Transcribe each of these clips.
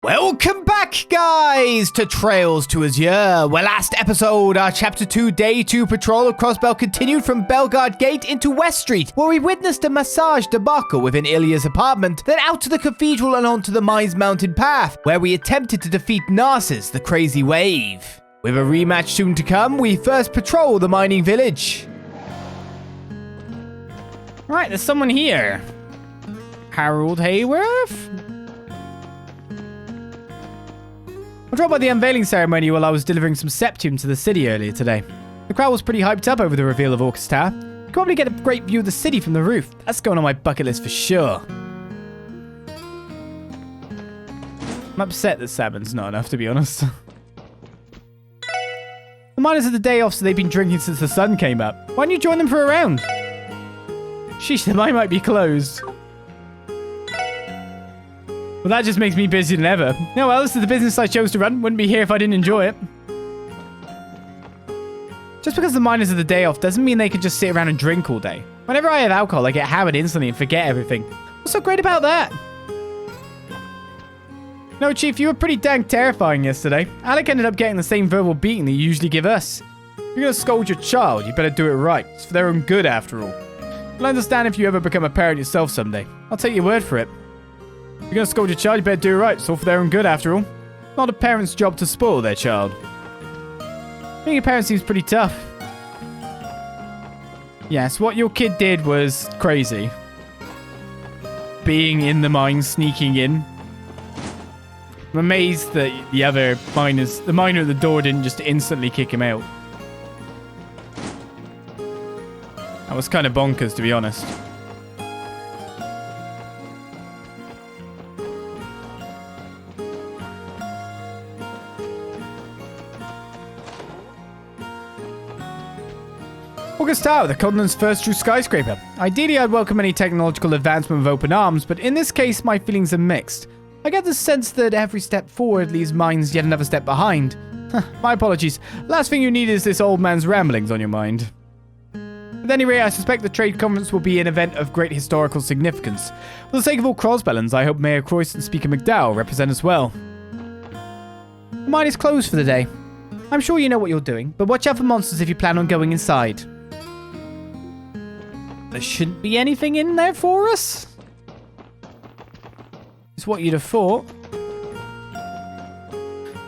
Welcome back, guys, to Trails to Azure, where last episode, our Chapter 2 Day 2 patrol of Crossbell continued from Bellegarde Gate into West Street, where we witnessed a massage debacle within Ilya's apartment, then out to the cathedral and onto the Mainz Mountain path, where we attempted to defeat Narses the Crazy Wave. With a rematch soon to come, we first patrol the mining village. Right, there's someone here. Harold Hayworth? I dropped by the unveiling ceremony while I was delivering some septium to the city earlier today. The crowd was pretty hyped up over the reveal of Orcus Tower. You can probably get a great view of the city from the roof. That's going on my bucket list for sure. I'm upset that salmon's not enough, to be honest. The miners had the day off, so they've been drinking since the sun came up. Why don't you join them for a round? Sheesh, the mine might be closed. Well, that just makes me busier than ever. No, well, this is the business I chose to run. Wouldn't be here if I didn't enjoy it. Just because the miners have the day off doesn't mean they can just sit around and drink all day. Whenever I have alcohol, I get hammered instantly and forget everything. What's so great about that? No, Chief, you were pretty dang terrifying yesterday. Alec ended up getting the same verbal beating that you usually give us. If you're going to scold your child, you better do it right. It's for their own good, after all. You'll understand if you ever become a parent yourself someday. I'll take your word for it. If you're going to scold your child, you better do it right. It's all for their own good, after all. Not a parent's job to spoil their child. Being a parent seems pretty tough. Yes, what your kid did was crazy. Being in the mine, sneaking in. I'm amazed that the miner at the door didn't just instantly kick him out. That was kind of bonkers, to be honest. Orcus Tower, the continent's first true skyscraper. Ideally, I'd welcome any technological advancement with open arms, but in this case, my feelings are mixed. I get the sense that every step forward leaves mines yet another step behind. My apologies. Last thing you need is this old man's ramblings on your mind. At any rate, I suspect the trade conference will be an event of great historical significance. For the sake of all Crossbellans, I hope Mayor Croyce and Speaker McDowell represent us well. The mine is closed for the day. I'm sure you know what you're doing, but watch out for monsters if you plan on going inside. There shouldn't be anything in there for us? It's what you'd have thought.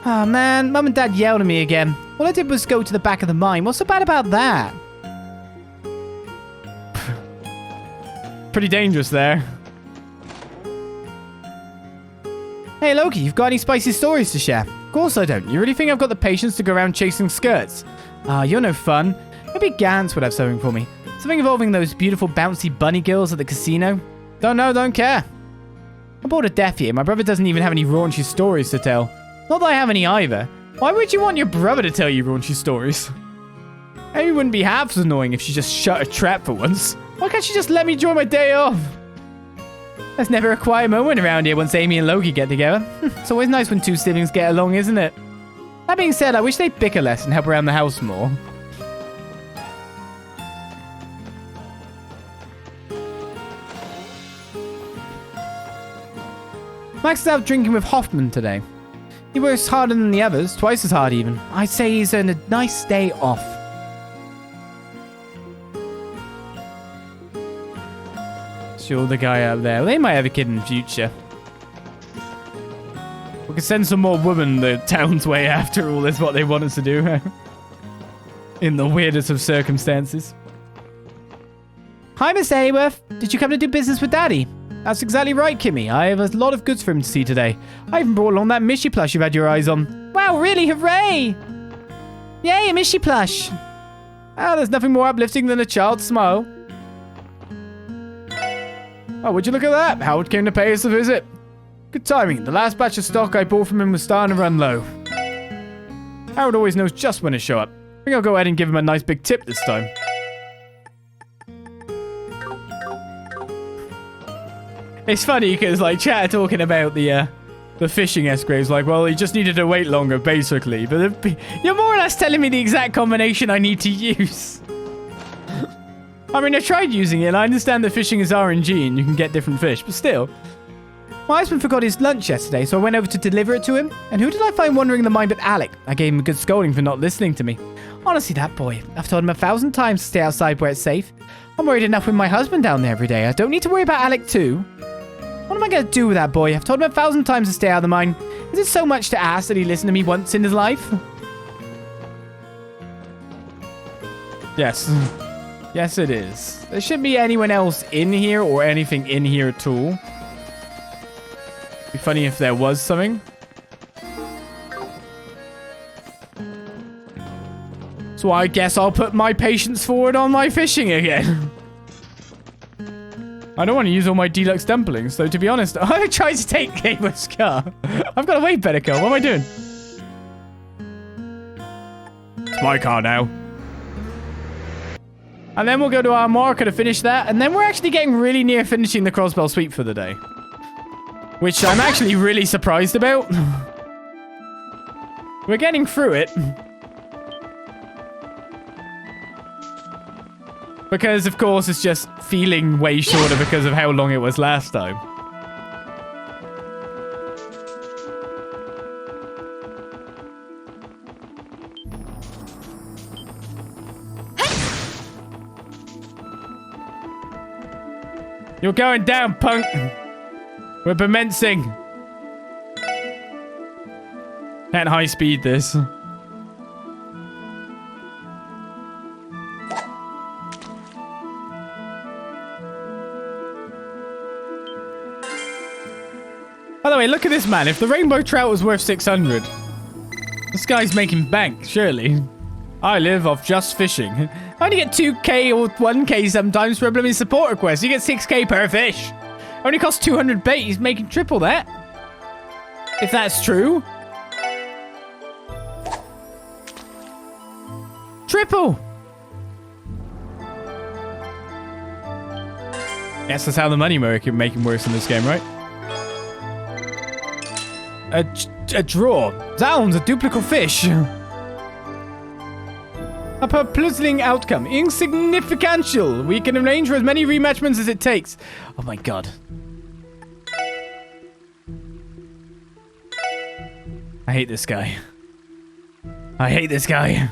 Ah, man, Mum and Dad yelled at me again. All I did was go to the back of the mine. What's so bad about that? Pretty dangerous there. Hey, Loki, you've got any spicy stories to share? Of course I don't. You really think I've got the patience to go around chasing skirts? Ah, you're no fun. Maybe Gantz would have something for me. Something involving those beautiful bouncy bunny girls at the casino? Don't know, don't care. I'm bored to death here. My brother doesn't even have any raunchy stories to tell. Not that I have any either. Why would you want your brother to tell you raunchy stories? Maybe it wouldn't be half as annoying if she just shut a trap for once. Why can't she just let me enjoy my day off? There's never a quiet moment around here once Amy and Loki get together. It's always nice when two siblings get along, isn't it? That being said, I wish they'd bicker less and help around the house more. Max is out drinking with Hoffman today. He works harder than the others, twice as hard even. I'd say he's earned a nice day off. Sure, the guy up there. Well, they might have a kid in the future. We could send some more women the town's way after all is what they want us to do. In the weirdest of circumstances. Hi, Miss Hayworth. Did you come to do business with Daddy? That's exactly right, Kimmy. I have a lot of goods for him to see today. I even brought along that Mishy plush you've had your eyes on. Wow, really? Hooray! Yay, a Mishy plush. Ah, there's nothing more uplifting than a child's smile. Oh, would you look at that? Howard came to pay us a visit. Good timing. The last batch of stock I bought from him was starting to run low. Howard always knows just when to show up. I think I'll go ahead and give him a nice big tip this time. It's funny because, like, chat are talking about the fishing escraves. Like, well, he just needed to wait longer, basically. But you're more or less telling me the exact combination I need to use. I mean, I tried using it, and I understand that fishing is RNG and you can get different fish, but still. My husband forgot his lunch yesterday, so I went over to deliver it to him. And who did I find wandering in the mine but Alec? I gave him a good scolding for not listening to me. Honestly, that boy. I've told him 1,000 times to stay outside where it's safe. I'm worried enough with my husband down there every day. I don't need to worry about Alec too. What am I going to do with that boy? I've told him 1,000 times to stay out of the mine. Is it so much to ask that he listened to me once in his life? Yes. Yes, it is. There shouldn't be anyone else in here or anything in here at all. Be funny if there was something. So I guess I'll put my patience forward on my fishing again. I don't want to use all my deluxe dumplings, though, to be honest. I tried to take Gabriel's car. I've got a way better car. What am I doing? It's my car now. And then we'll go to Armorica to finish that. And then we're actually getting really near finishing the Crossbell sweep for the day. Which I'm actually really surprised about. We're getting through it. Because, of course, it's just feeling way shorter because of how long it was last time. You're going down, punk. We're commencing. Can't high speed this. By the way, look at this man. If the rainbow trout was worth 600, this guy's making bank, surely. I live off just fishing. I only get 2k or 1k sometimes for a blooming support request. You get 6k per fish. Only costs 200 bait. He's making triple that. If that's true. Triple. Yes, that's how the money making works in this game, right? A draw. Zounds, a duplicate fish. A perplexing outcome. Insignificant. We can arrange for as many rematchments as it takes. Oh my god. I hate this guy. I hate this guy.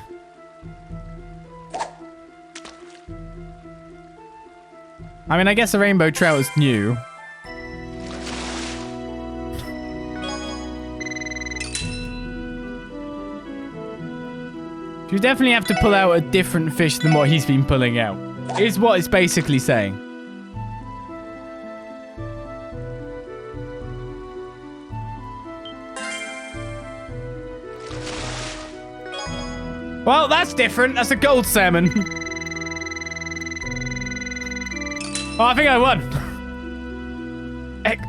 I mean, I guess the rainbow trout is new. You definitely have to pull out a different fish than what he's been pulling out. Is what it's basically saying. Well, that's different. That's a gold salmon. Oh, I think I won.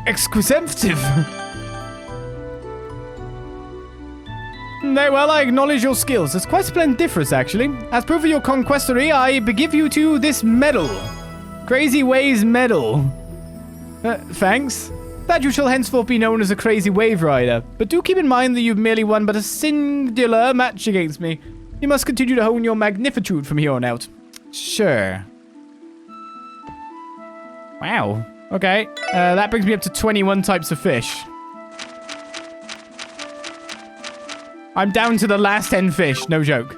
Exquisitive. Very well, I acknowledge your skills. It's quite splendiferous, actually. As proof of your conquestory, I begive you to this medal. Crazy Waves medal. Thanks. That you shall henceforth be known as a Crazy Wave Rider. But do keep in mind that you've merely won but a singular match against me. You must continue to hone your magnitude from here on out. Sure. Wow. Okay. That brings me up to 21 types of fish. I'm down to the last 10 fish, no joke.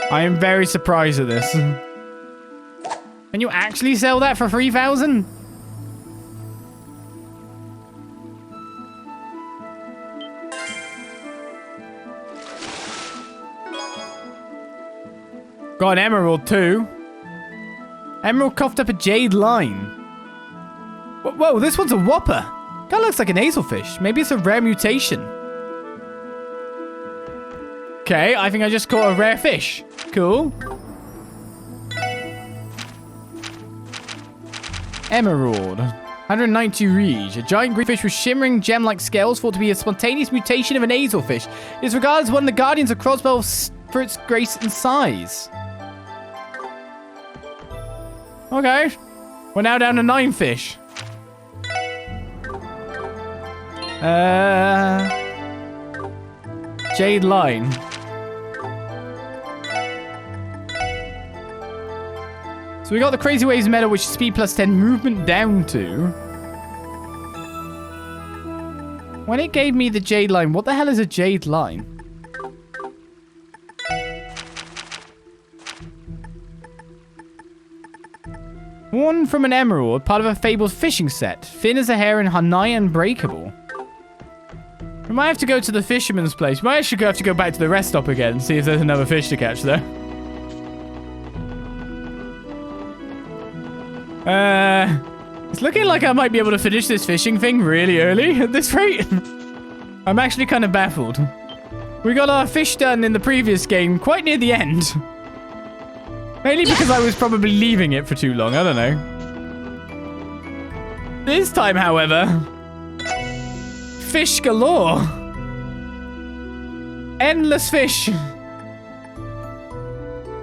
I am very surprised at this. Can you actually sell that for 3,000? Got an emerald too. Emerald coughed up a jade line. Whoa, this one's a whopper. Kind of looks like an hazelfish. Maybe it's a rare mutation. Okay, I think I just caught a rare fish. Cool. Emerald. 192 reach. A giant green fish with shimmering gem-like scales thought to be a spontaneous mutation of an hazelfish. It is regarded as one of the guardians of Crossbell for its grace and size. Okay. We're now down to 9 fish. Jade line. So we got the Crazy Waves medal, which is speed plus 10, movement down to. When it gave me the jade line, what the hell is a jade line? One from an emerald, part of a fabled fishing set. Thin as a hair and nigh unbreakable. We might have to go to the fisherman's place. We might actually have to go back to the rest stop again and see if there's another fish to catch there. It's looking like I might be able to finish this fishing thing really early at this rate. I'm actually kind of baffled. We got our fish done in the previous game quite near the end. Mainly because I was probably leaving it for too long. I don't know. This time, however, fish galore. Endless fish.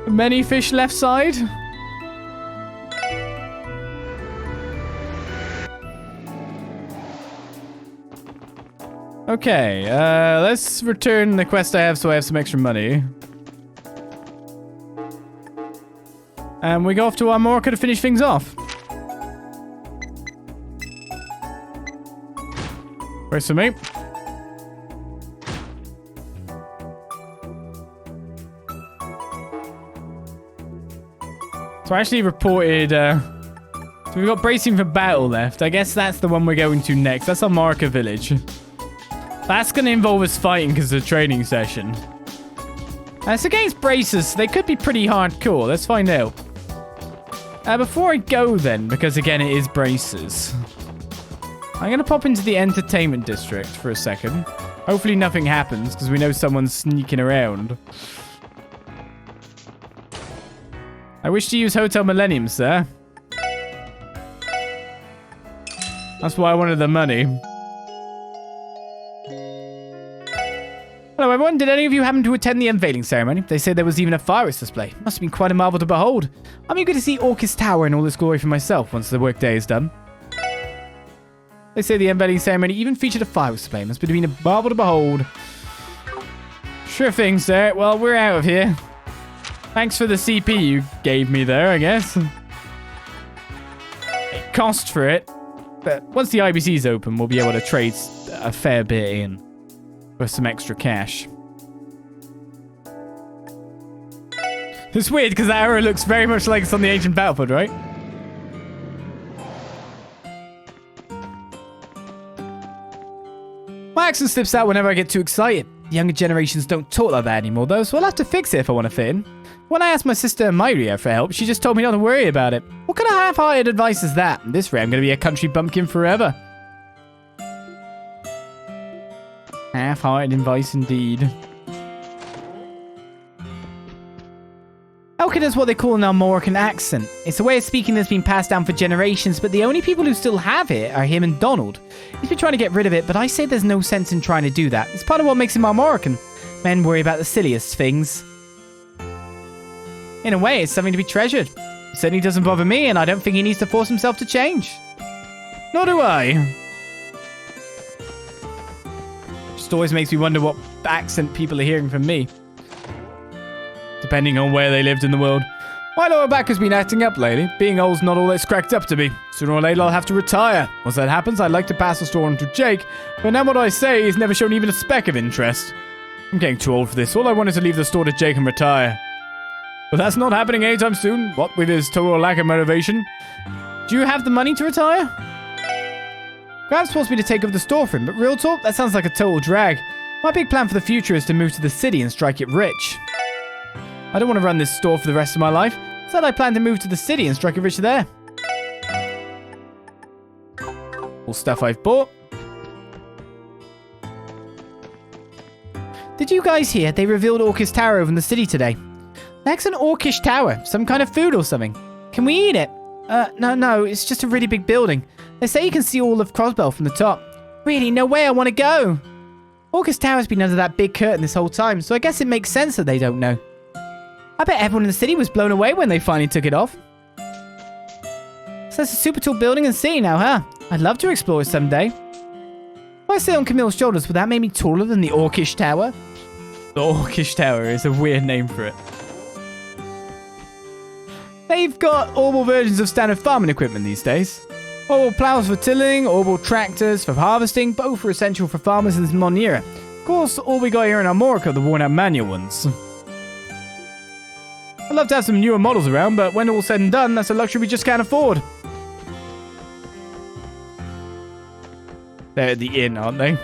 Many fish left side. Okay, let's return the quest I have so I have some extra money. And we go off to Armorica to finish things off. Where's some meat? So I actually reported, so we've got bracing for battle left. I guess that's the one we're going to next. That's Armorica Village. That's going to involve us fighting because it's a training session. It's against braces, so they could be pretty hardcore. Let's find out. Before I go then, because again it is braces, I'm going to pop into the entertainment district for a second. Hopefully nothing happens, because we know someone's sneaking around. I wish to use Hotel Millennium, sir. That's why I wanted the money. Hello everyone, did any of you happen to attend the unveiling ceremony? They said there was even a fireworks display. Must have been quite a marvel to behold. I'm eager to see Orcus Tower in all its glory for myself once the workday is done. They say the unveiling ceremony even featured a fireworks display. Must have been a marvel to behold. Sure thing, sir. Well, we're out of here. Thanks for the CP you gave me there, I guess. It cost for it. But once the IBC's open, we'll be able to trade a fair bit in. For some extra cash. It's weird because that arrow looks very much like it's on the ancient battlefield, right? My accent slips out whenever I get too excited. The younger generations don't talk like that anymore though, so I'll have to fix it if I want to fit in. When I asked my sister Myria for help, she just told me not to worry about it. What kind of half-hearted advice is that? At this rate, I'm going to be a country bumpkin forever. Half-hearted advice indeed. Elkin is what they call an Armorican accent. It's a way of speaking that's been passed down for generations, but the only people who still have it are him and Donald. He's been trying to get rid of it, but I say there's no sense in trying to do that. It's part of what makes him Armorican. Men worry about the silliest things. In a way, it's something to be treasured. It certainly doesn't bother me, and I don't think he needs to force himself to change. Nor do I. Just always makes me wonder what accent people are hearing from me. Depending on where they lived in the world. My lower back has been acting up lately. Being old's not all it's cracked up to be. Sooner or later I'll have to retire. Once that happens, I'd like to pass the store on to Jake, but now what I say he's never shown even a speck of interest. I'm getting too old for this. All I want is to leave the store to Jake and retire. But that's not happening anytime soon. What with his total lack of motivation. Do you have the money to retire? Grab's forced me to take over the store for him, but real talk, that sounds like a total drag. My big plan for the future is to move to the city and strike it rich. I don't want to run this store for the rest of my life. Instead, I plan to move to the city and strike it rich there. All stuff I've bought. Did you guys hear they revealed Orcish Tower over in the city today? That's an Orcish Tower. Some kind of food or something. Can we eat it? No, it's just a really big building. They say you can see all of Crossbell from the top. Really, no way, I want to go. Orcish Tower's been under that big curtain this whole time, so I guess it makes sense that they don't know. I bet everyone in the city was blown away when they finally took it off. So that's a super tall building and city now, huh? I'd love to explore it someday. If I sit on Camille's shoulders, would that make me taller than the Orcish Tower? The Orcish Tower is a weird name for it. they've got orbital versions of standard farming equipment these days. Orbital plows for tilling, orbital tractors for harvesting, both are essential for farmers in this modern era. Of course, all we got here in Armorica are the worn-out manual ones. I'd love to have some newer models around, but when all's said and done, that's a luxury we just can't afford. They're at the inn, aren't they?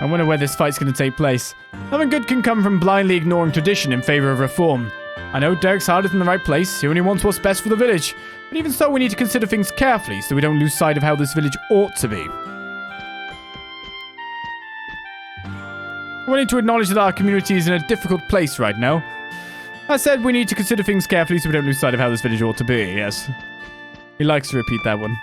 I wonder where this fight's going to take place. Nothing good can come from blindly ignoring tradition in favor of reform. I know Derek's heart is in the right place. He only wants what's best for the village. But even so, we need to consider things carefully so we don't lose sight of how this village ought to be. We need to acknowledge that our community is in a difficult place right now. I said we need to consider things carefully so we don't lose sight of how this village ought to be, yes. He likes to repeat that one.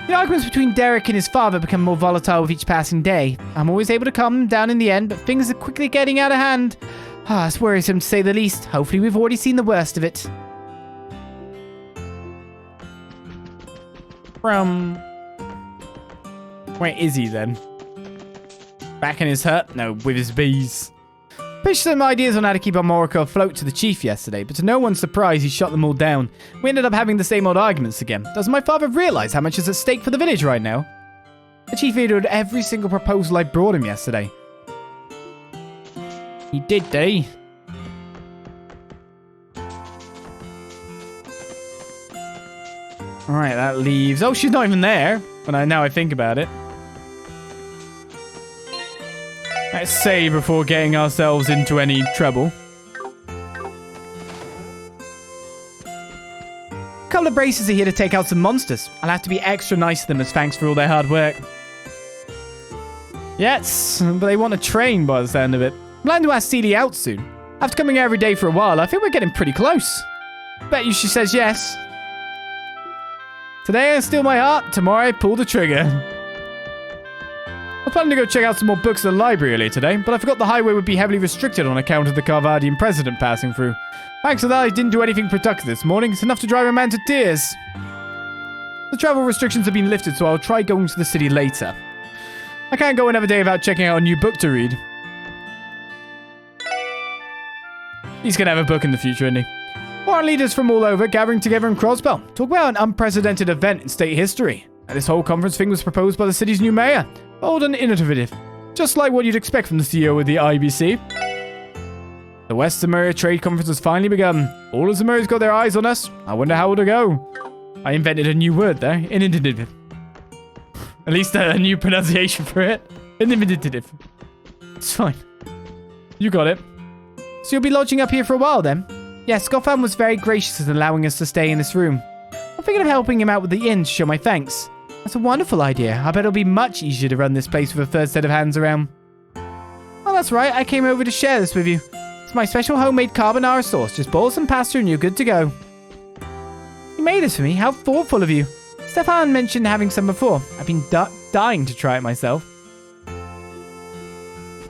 The arguments between Derek and his father become more volatile with each passing day. I'm always able to calm them down in the end, but things are quickly getting out of hand. It's worrisome to say the least. Hopefully we've already seen the worst of it. Where is he then? Back in his hut? No, with his bees. Pitched some ideas on how to keep Armorica afloat to the chief yesterday, but to no one's surprise, he shot them all down. We ended up having the same old arguments again. Does my father realize how much is at stake for the village right now? The chief vetoed every single proposal I brought him yesterday. He did, did he? Alright, that leaves... Oh, she's not even there. But now I think about it. Let's save before getting ourselves into any trouble. A couple of braces are here to take out some monsters. I'll have to be extra nice to them as thanks for all their hard work. Yes, but they want to train by the sound of it. I'm planning to ask Celie out soon. After coming here every day for a while, I think we're getting pretty close. Bet you she says yes. Today I steal my heart, tomorrow I pull the trigger. I was planning to go check out some more books at the library earlier today, but I forgot the highway would be heavily restricted on account of the Carvadian president passing through. Thanks to that, I didn't do anything productive this morning. It's enough to drive a man to tears. The travel restrictions have been lifted, so I'll try going to the city later. I can't go another day without checking out a new book to read. He's going to have a book in the future, isn't he? Foreign leaders from all over gathering together in Crossbell. Talk about an unprecedented event in state history. And this whole conference thing was proposed by the city's new mayor. Bold and innovative. Just like what you'd expect from the CEO of the IBC. The West Zamuria Trade Conference has finally begun. All of Zamuria's got their eyes on us. I wonder how it'll go. I invented a new word there. Innovative. At least a new pronunciation for it. Innovative. It's fine. You got it. So you'll be lodging up here for a while then? Yes, Gotham was very gracious in allowing us to stay in this room. I'm thinking of helping him out with the inn to show my thanks. That's a wonderful idea. I bet it'll be much easier to run this place with a third set of hands around. Oh, that's right. I came over to share this with you. It's my special homemade carbonara sauce. Just boil some pasta and you're good to go. You made this for me. How thoughtful of you. Stefan mentioned having some before. I've been dying to try it myself.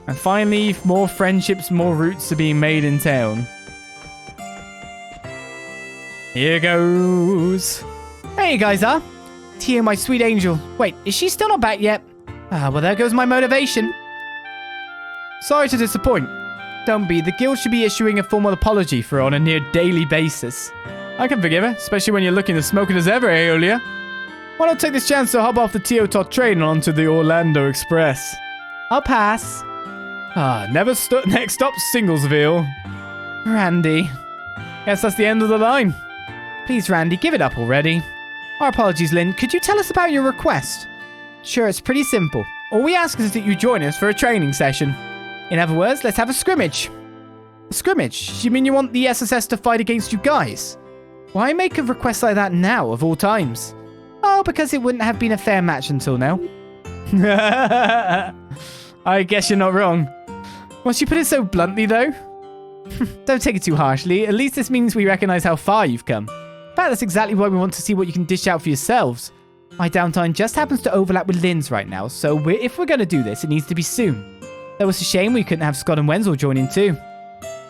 And finally, more friendships, more roots are being made in town. Here goes. There you guys are. Tia, my sweet angel. Wait, is she still not back yet? Well, there goes my motivation. Sorry to disappoint. Don't be. The guild should be issuing a formal apology for her on a near daily basis. I can forgive her, especially when you're looking as smoking as ever, Aeolia. Why not take this chance to hop off the Teotot train and onto the Orlando Express? I'll pass. Next stop, Singlesville. Randy. Guess that's the end of the line. Please, Randy, give it up already. Our apologies, Lynn. Could you tell us about your request? Sure, it's pretty simple. All we ask is that you join us for a training session. In other words, let's have a scrimmage. A scrimmage? You mean you want the SSS to fight against you guys? Why make a request like that now, of all times? Oh, because it wouldn't have been a fair match until now. I guess you're not wrong. Once you put it so bluntly, though. Don't take it too harshly. At least this means we recognize how far you've come. In fact, that's exactly why we want to see what you can dish out for yourselves. My downtime just happens to overlap with Lynn's right now, so if we're going to do this, it needs to be soon. Though it's a shame we couldn't have Scott and Wenzel join in too.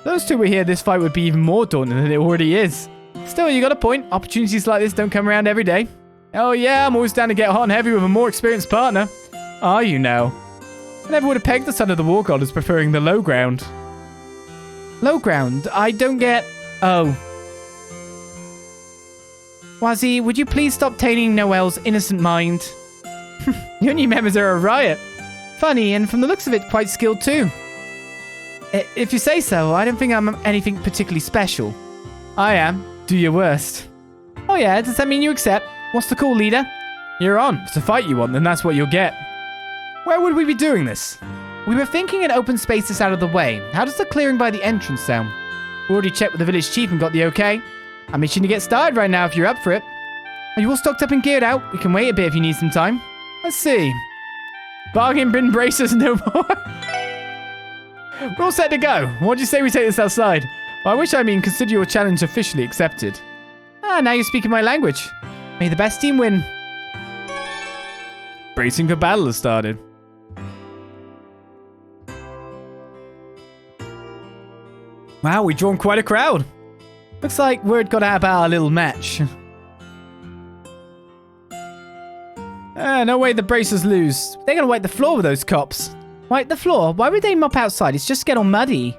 Those two were here, this fight would be even more daunting than it already is. Still, you got a point. Opportunities like this don't come around every day. Oh yeah, I'm always down to get hot and heavy with a more experienced partner. Are you now? I never would have pegged the son of the war god as preferring the low ground. Low ground. I don't get... Oh. Wazzy, would you please stop tainting Noelle's innocent mind? Your new members are a riot. Funny, and from the looks of it, quite skilled too. If you say so, I don't think I'm anything particularly special. I am. Do your worst. Oh yeah, does that mean you accept? What's the call, leader? You're on. If it's a fight you want, then that's what you'll get. Where would we be doing this? We were thinking an open space that's out of the way. How does the clearing by the entrance sound? We already checked with the village chief and got the okay. I'm itching to get started right now if you're up for it. Are you all stocked up and geared out? We can wait a bit if you need some time. Let's see. Bargain bin braces no more. We're all set to go. What do you say we take this outside? Well, I wish consider your challenge officially accepted. Ah, now you're speaking my language. May the best team win. Bracing for battle has started. Wow, we've drawn quite a crowd. Looks like word got out about our little match. No way the bracers lose. They're gonna wipe the floor with those cops. Wipe the floor? Why would they mop outside? It's just get all muddy.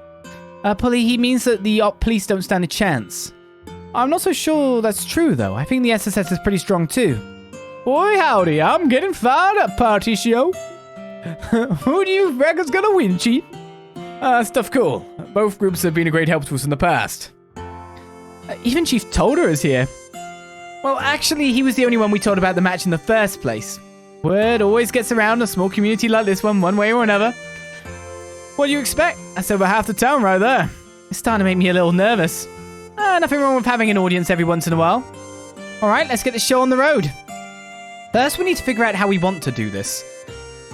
Polly, he means that the police don't stand a chance. I'm not so sure that's true, though. I think the SSS is pretty strong, too. Boy, howdy, I'm getting fired up, party show. Who do you reckon's gonna win, Chief? Stuff cool. Both groups have been a great help to us in the past. Even Chief Tolder is here. Well, actually, he was the only one we told about the match in the first place. Word always gets around a small community like this one way or another. What do you expect? That's over half the town right there. It's starting to make me a little nervous. Nothing wrong with having an audience every once in a while. Alright, let's get the show on the road. First, we need to figure out how we want to do this.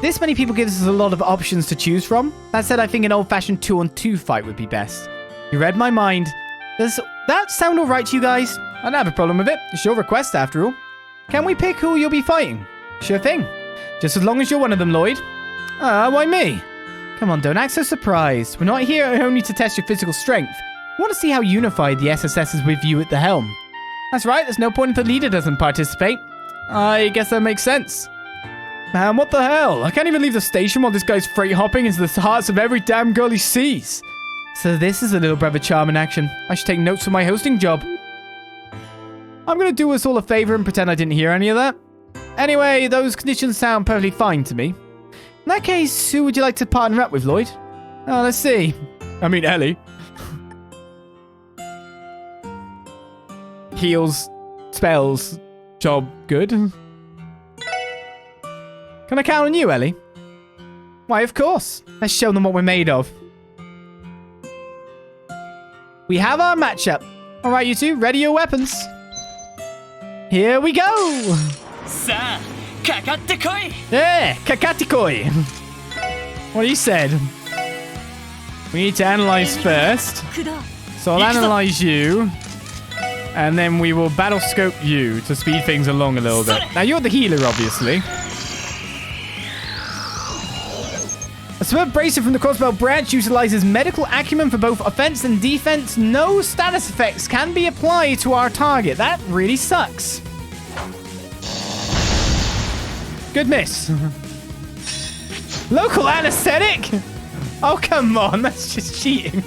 This many people gives us a lot of options to choose from. That said, I think an old-fashioned 2-on-2 fight would be best. You read my mind. Does that sound alright to you guys? I don't have a problem with it. It's your request, after all. Can we pick who you'll be fighting? Sure thing. Just as long as you're one of them, Lloyd. Why me? Come on, don't act so surprised. We're not here only to test your physical strength. We want to see how unified the SSS is with you at the helm. That's right, there's no point if the leader doesn't participate. I guess that makes sense. Man, what the hell? I can't even leave the station while this guy's freight hopping into the hearts of every damn girl he sees. So this is a little brother charm in action. I should take notes for my hosting job. I'm going to do us all a favor and pretend I didn't hear any of that. Anyway, those conditions sound perfectly fine to me. In that case, who would you like to partner up with, Lloyd? Let's see. I mean, Ellie. Heals, spells, job good. Can I count on you, Ellie? Why, of course. Let's show them what we're made of. We have our matchup. All right, you two, ready your weapons. Here we go. Sa, kakatte koi. Yeah, kakatikoi. What he said. We need to analyze first. So I'll analyze you. And then we will battle scope you to speed things along a little bit. Now you're the healer, obviously. A superb bracer from the Crossbell branch utilizes medical acumen for both offense and defense. No status effects can be applied to our target. That really sucks. Good miss. Local anesthetic? Oh, come on. That's just cheating.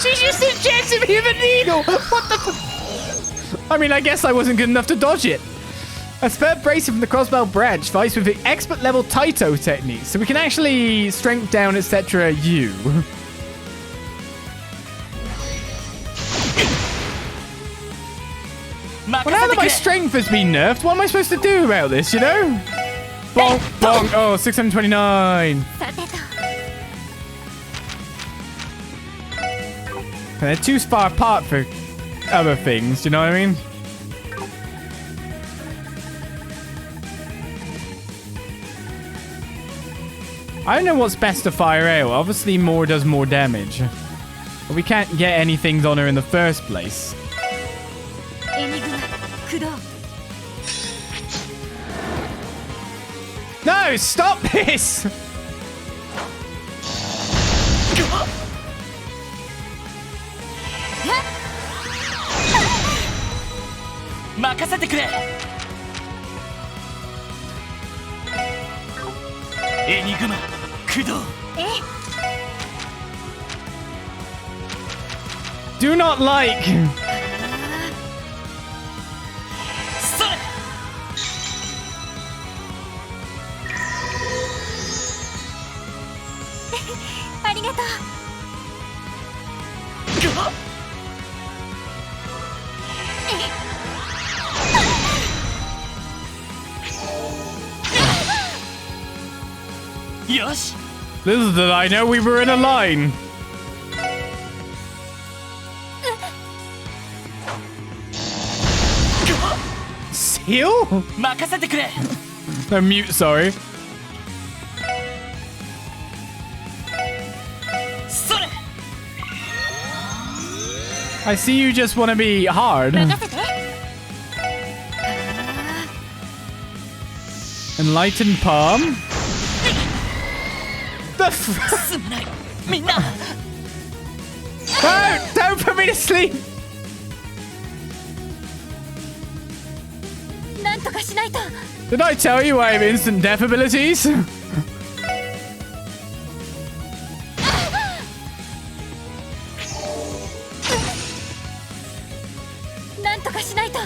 She just injected me with a needle. What the I mean, I guess I wasn't good enough to dodge it. A superb bracer from the Crossbell branch fights with the expert level Taito technique, so we can actually strength down, etc. you. Well, now that my strength has been nerfed, what am I supposed to do about this, you know? Bonk, bonk. Oh, 629. They're too far apart for other things, you know what I mean? I don't know what's best to fire out. Obviously, more does more damage. But we can't get anything on her in the first place. No, stop this! do not like. それ ありがとう。よし Little did I know we were in a line. Seal? 任せてくれ No, mute, sorry. それ I see you just want to be hard. 任せて。 Enlightened palm? The f- すまないみんな Don't put me to sleep! なんとかしないと。 Did I tell you I have instant death abilities? なんとかしないと。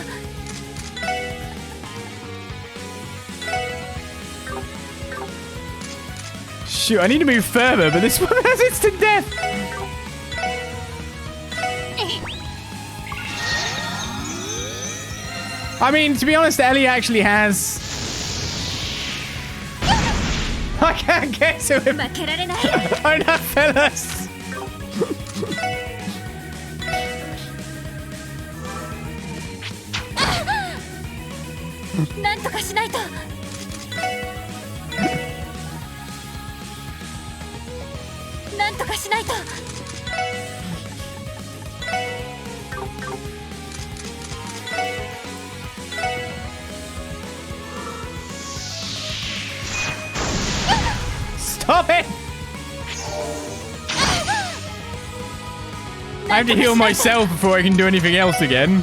Shoot, I need to move further, but this one has instant death. I mean, to be honest, Ellie actually has... I can't get to him. 負けられない。 Oh no, fellas. なんとかしないと。なんとかしないと。 Stop it! I have to heal myself before I can do anything else again.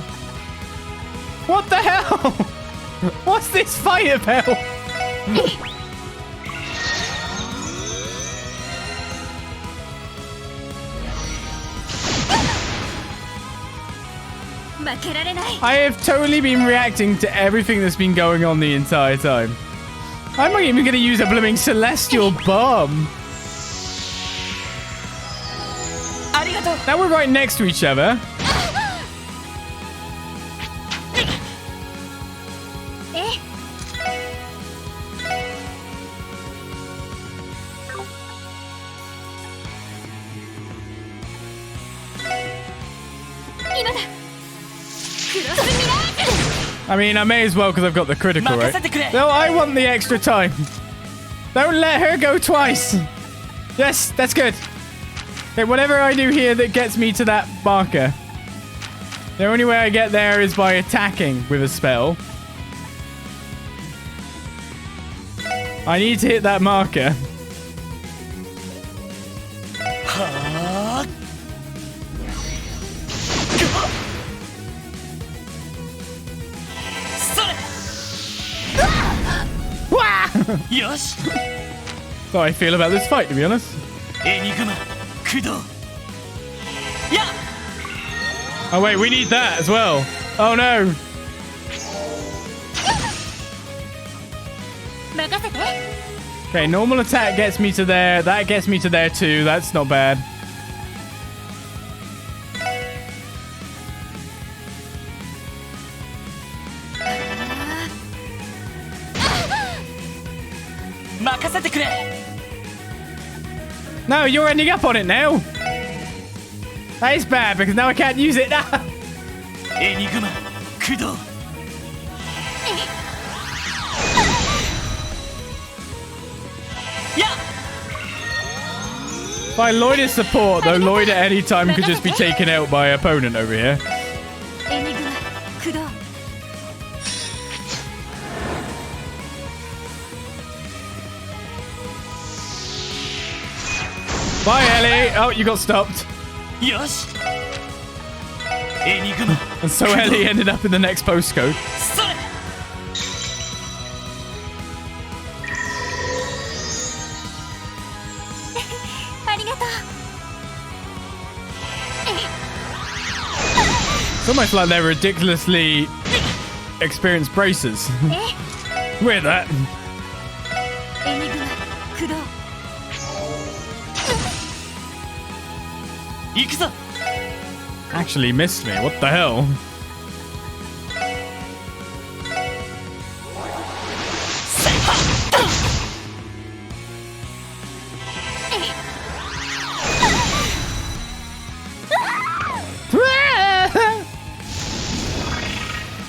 What the hell? What's this fight about? 負けられない。 I have totally been reacting to everything that's been going on the entire time. I'm not even going to use a blooming celestial bomb. ありがとう Now we're right next to each other. え、 今だ。クロスミラー。 I mean, I may as well because I've got the critical, 任 right? せてくれ No, I want the extra time. Don't let her go twice. Yes, that's good. Okay, whatever I do here that gets me to that marker. The only way I get there is by attacking with a spell. I need to hit that marker. はあ そ Wah! れよし How I feel about this fight, to be honest. エニグマ駆動や Oh wait, we need that as well. Oh no. 任せて。 Okay, normal attack gets me to there. That gets me to there too. That's not bad. 任せてくれ No, you're ending up on it now. That is bad because now I can't use it. エニグマ駆動や By Lloyd is support, though Lloyd at any time could just be taken out by opponent over here. エニグマ駆動。 Bye, Ellie. Oh, you got stopped. よしエニグマ And so Ellie ended up in the next postcode. それ ありがとう。It's almost like they're ridiculously experienced bracers. え Weird that. エニグマ駆動 行くぞ Actually missed me. What the hell?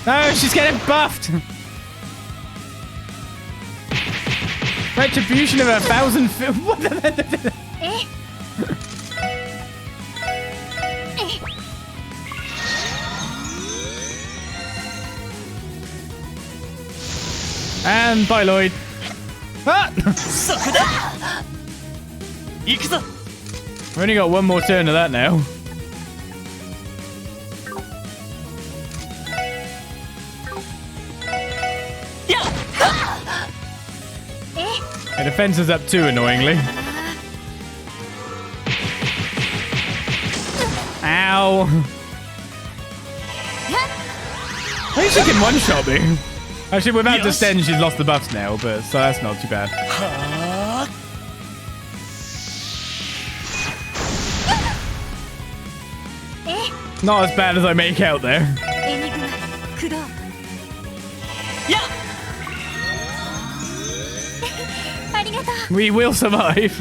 No, she's getting buffed. Retribution of 1,000. What the? え And bye, Lloyd. Ah! そこだ行くぞ We've only got one more turn of that now. The defense is up too, annoyingly. Ow. I think she can one-shot me. Actually, without Yes. Descend, she's lost the buffs now, but so that's not too bad. は Not as bad as I make out there. エニグマ駆動 あやっ ありがとう We will survive.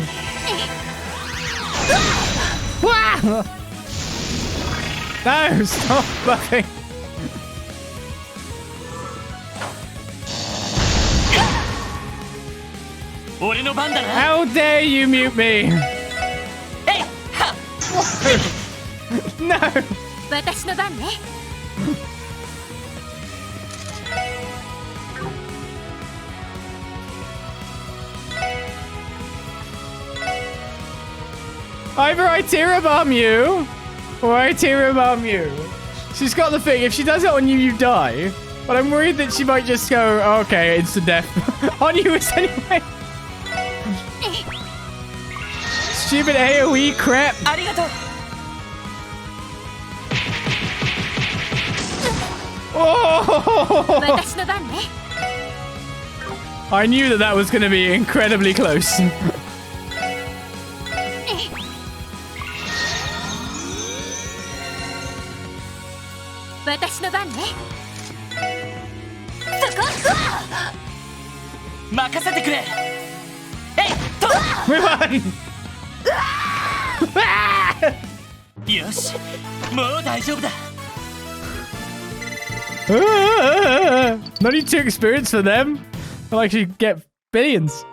Wow! No, stop buffing. 俺の番だな How dare you mute me? えいは No. 私の番ね Either I tear bomb you, or I tear bomb you. She's got the thing, if she does it on you, you die. But I'm worried that she might just go, oh, okay, instant death. On you is anyway. Stupid AoE crap. ありがとう Oh! 私の番ね I knew that that was going to be incredibly close. 私の番ねそこ 任せてくれえいと We won! よしもう大丈夫だ Not need to experience for them. I'll actually get billions.